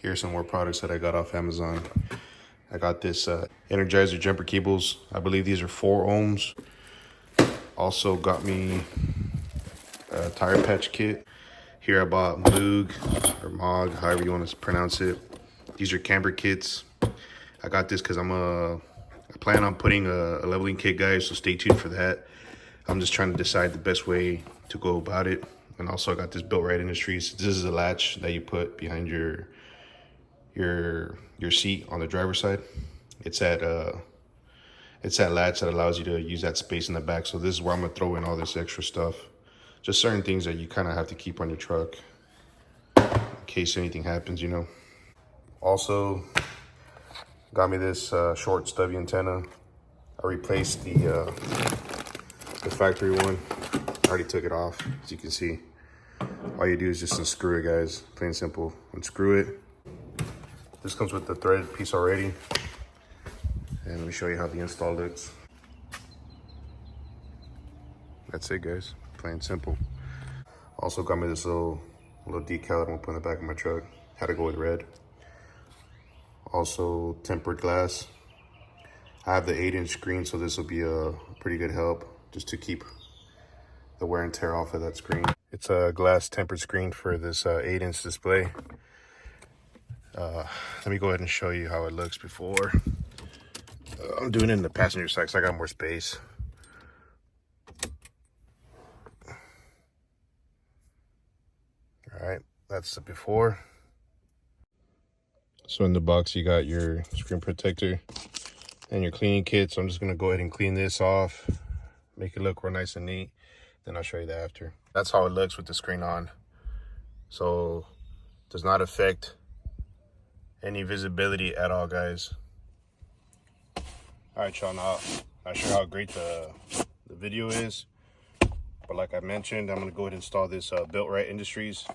Here's some more products that I got off Amazon. I got this Energizer jumper cables. I believe these are 4 ohms. Also got me a tire patch kit. Here I bought Moog or Mog, however you want to pronounce it. These are camber kits. I got this because I plan on putting a leveling kit, guys, so stay tuned for that. I'm just trying to decide the best way to go about it. And also I got this BuiltRight Industries. This is a latch that you put behind your seat on the driver's side. It's that latch that allows you to use that space in the back. So this is where I'm gonna throw in all this extra stuff. Just certain things that you kind of have to keep on your truck in case anything happens, you know. Also, got me this short stubby antenna. I replaced the factory one. I already took it off, as you can see. All you do is just unscrew it, guys. Plain and simple. Unscrew it. This comes with the threaded piece already. And let me show you how the install looks. That's it, guys. Plain and simple. Also got me this little decal I'm gonna put in the back of my truck. Had to go with red. Also tempered glass. I have the 8-inch screen, so this will be a pretty good help just to keep the wear and tear off of that screen. It's a glass tempered screen for this 8-inch display. Let me go ahead and show you how it looks before. I'm doing it in the passenger side because I got more space. All right, that's the before. So in the box, you got your screen protector and your cleaning kit. So I'm just gonna go ahead and clean this off, make it look real nice and neat. Then I'll show you the after. That's how it looks with the screen on. So does not affect any visibility at all, guys. All right, y'all, not sure how great the video is, but like I mentioned, I'm gonna go ahead and install this BuiltRight Industries.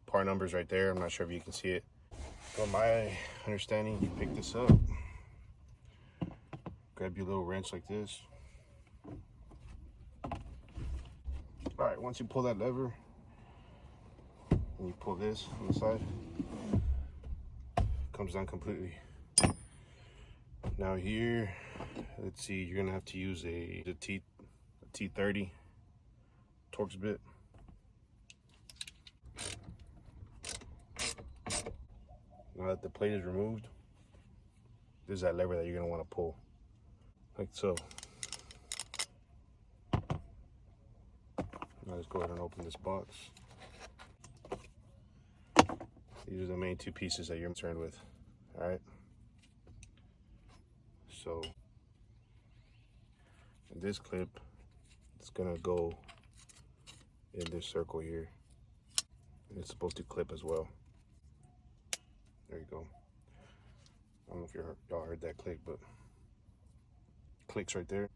Part numbers right there. I'm not sure if you can see it. From my understanding, you pick this up, grab your little wrench like this. All right, once you pull that lever, and you pull this on the side, it comes down completely. Now here, let's see, you're gonna have to use a T30 Torx bit. Now that the plate is removed, this is that lever that you're gonna want to pull, like so. Now let's go ahead and open this box. These are the main 2 pieces that you're concerned with, all right? So in this clip, it's gonna go in this circle here. And it's supposed to clip as well. There you go. I don't know if y'all heard that click, but it clicks right there.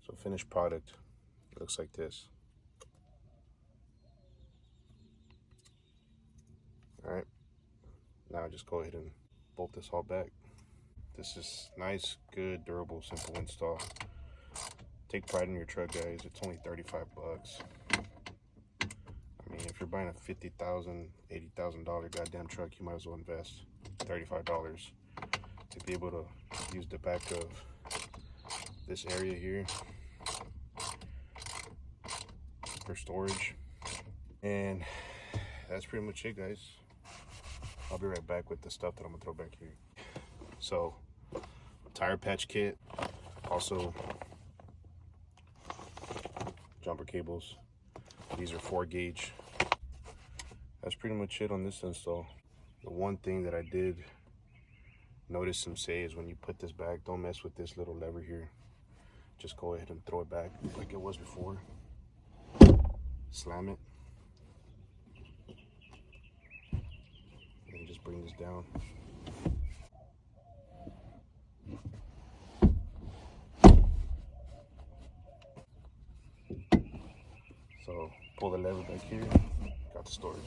So finished product, it looks like this. All right, now just go ahead and bolt this all back. This is nice, good, durable, simple install. Take pride in your truck, guys. It's only 35 bucks. I mean, if you're buying a $50,000, $80,000 goddamn truck, you might as well invest $35 to be able to use the back of this area here for storage. And that's pretty much it, guys. I'll be right back with the stuff that I'm gonna throw back here. So, tire patch kit, also jumper cables. These are 4-gauge. That's pretty much it on this install. The one thing that I did notice them say is when you put this back, don't mess with this little lever here. Just go ahead and throw it back like it was before. Slam it. And just bring this down. So pull the lever back here, got the storage.